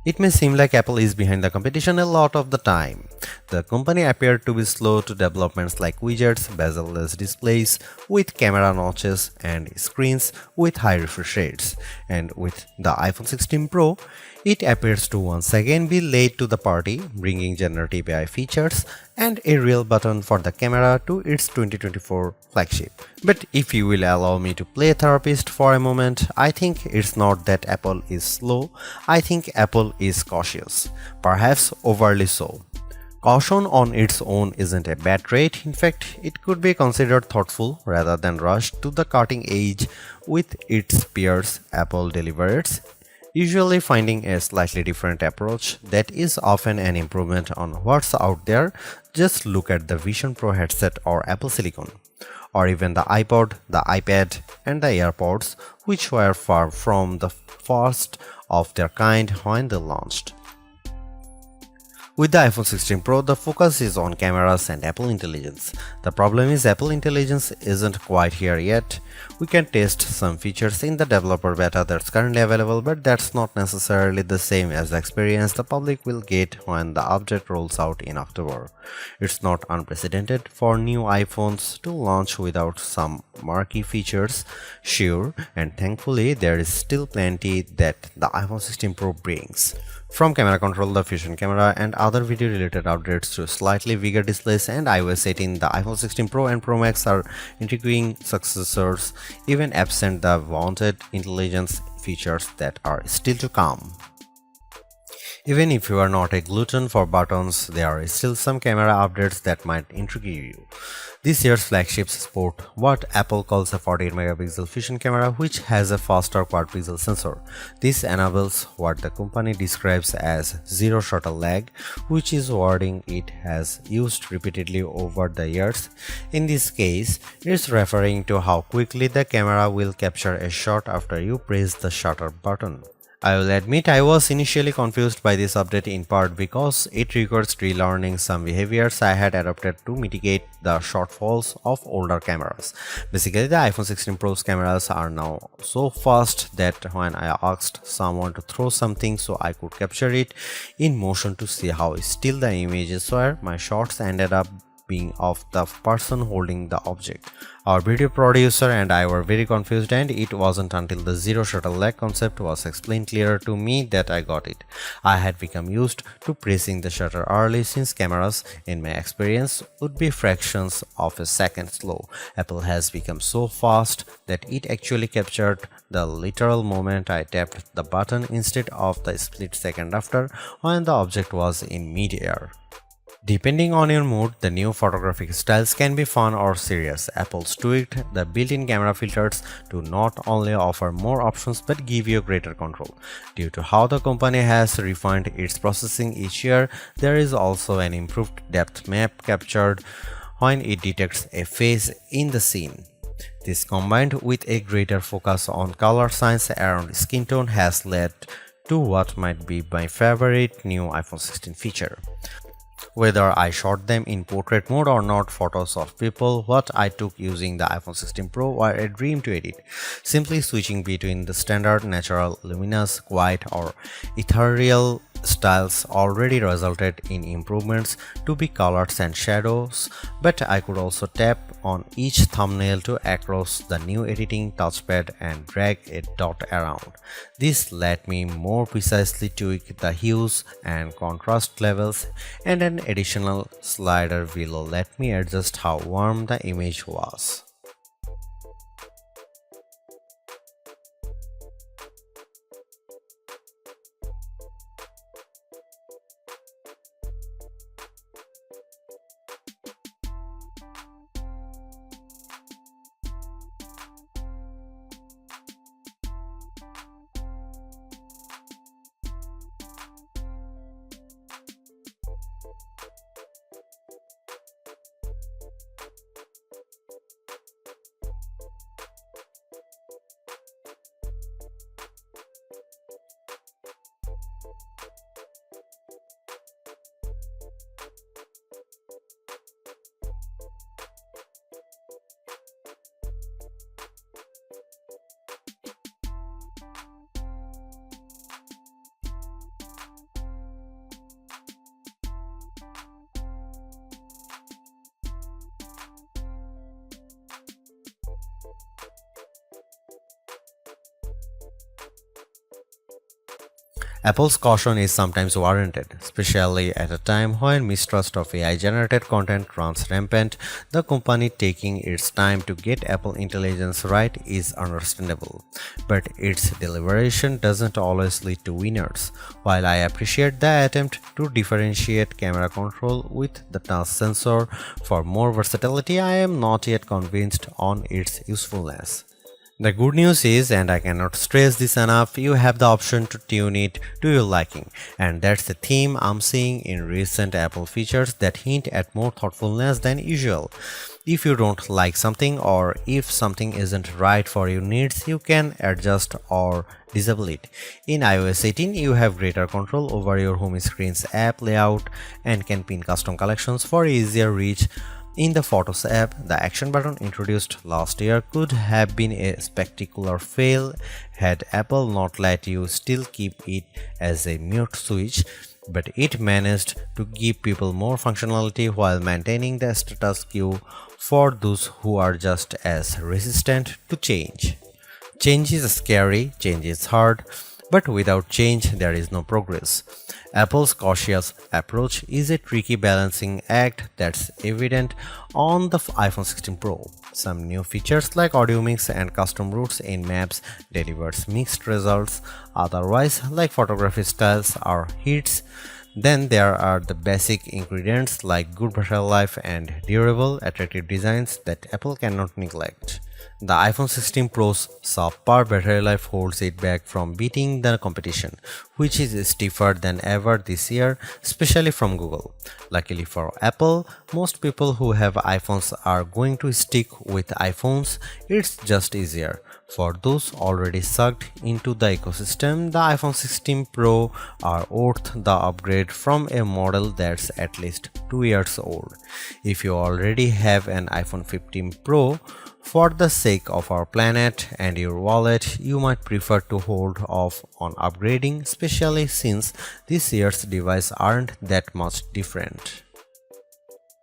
It may seem like Apple is behind the competition a lot of the time. The company appeared to be slow to developments like widgets, bezel-less displays with camera notches and screens with high refresh rates. And with the iPhone 16 Pro, it appears to once again be late to the party, bringing generative AI features and a real button for the camera to its 2024 flagship. But if you will allow me to play therapist for a moment, I think it's not that Apple is slow, I think Apple is cautious, perhaps overly so. Caution on its own isn't a bad trait, in fact, it could be considered thoughtful rather than rushed to the cutting edge with its peers. Apple delivers, usually finding a slightly different approach that is often an improvement on what's out there. Just look at the Vision Pro headset or Apple Silicon, or even the iPod, the iPad, and the AirPods, which were far from the first of their kind when they launched. With the iPhone 16 Pro, the focus is on cameras and Apple Intelligence. The problem is Apple Intelligence isn't quite here yet. We can test some features in the developer beta that's currently available, but that's not necessarily the same as the experience the public will get when the update rolls out in October. It's not unprecedented for new iPhones to launch without some marquee features, sure, and thankfully there is still plenty that the iPhone 16 Pro brings. From camera control, the Fusion camera, and other video related updates to slightly bigger displays and iOS 18, the iPhone 16 Pro and Pro Max are intriguing successors, even absent the wanted intelligence features that are still to come. Even if you are not a glutton for buttons, there are still some camera updates that might intrigue you. This year's flagships sport what Apple calls a 48 megapixel Fusion camera, which has a faster quad pixel sensor. This enables what the company describes as zero shutter lag, which is wording it has used repeatedly over the years. In this case, it's referring to how quickly the camera will capture a shot after you press the shutter button. I will admit I was initially confused by this update, in part because it requires relearning some behaviors I had adopted to mitigate the shortfalls of older cameras. Basically, the iPhone 16 Pro's cameras are now so fast that when I asked someone to throw something so I could capture it in motion to see how still the images were, my shots ended up being of the person holding the object. Our video producer and I were very confused, and it wasn't until the zero shutter lag concept was explained clearer to me that I got it. I had become used to pressing the shutter early, since cameras, in my experience, would be fractions of a second slow. Apple has become so fast that it actually captured the literal moment I tapped the button instead of the split second after, when the object was in mid-air. Depending on your mood, the new photographic styles can be fun or serious. Apple's tweaked the built-in camera filters to not only offer more options but give you greater control. Due to how the company has refined its processing each year, there is also an improved depth map captured when it detects a face in the scene. This, combined with a greater focus on color science around skin tone, has led to what might be my favorite new iPhone 16 feature. Whether I shot them in portrait mode or not, photos of people what I took using the iPhone 16 Pro were a dream to edit. Simply switching between the standard, natural, luminous, quiet, or ethereal styles already resulted in improvements to be colors and shadows, but I could also tap on each thumbnail to access the new editing touchpad and drag a dot around. This let me more precisely tweak the hues and contrast levels, and an additional slider will let me adjust how warm the image was. Apple's caution is sometimes warranted, especially at a time when mistrust of AI-generated content runs rampant. The company taking its time to get Apple Intelligence right is understandable, but its deliberation doesn't always lead to winners. While I appreciate the attempt to differentiate camera control with the touch sensor for more versatility, I am not yet convinced on its usefulness. The good news is, and I cannot stress this enough, you have the option to tune it to your liking, and that's the theme I'm seeing in recent Apple features that hint at more thoughtfulness than usual. If you don't like something or if something isn't right for your needs, you can adjust or disable it. In iOS 18, you have greater control over your home screen's app layout and can pin custom collections for easier reach. In the Photos app, the action button introduced last year could have been a spectacular fail had Apple not let you still keep it as a mute switch, but it managed to give people more functionality while maintaining the status quo for those who are just as resistant to change. Change is scary, change is hard, but without change there is no progress. Apple's cautious approach is a tricky balancing act that's evident on the iPhone 16 Pro. Some new features like audio mix and custom routes in maps delivers mixed results, otherwise like photography styles are hits. Then there are the basic ingredients like good battery life and durable, attractive designs that Apple cannot neglect. The iPhone 16 Pro's subpar battery life holds it back from beating the competition, which is stiffer than ever this year, especially from Google. Luckily for Apple, most people who have iPhones are going to stick with iPhones. It's just easier. For those already sucked into the ecosystem, the iPhone 16 Pro are worth the upgrade from a model that's at least 2 years old. If you already have an iPhone 15 Pro, for the sake of our planet and your wallet, you might prefer to hold off on upgrading, especially since this year's devices aren't that much different.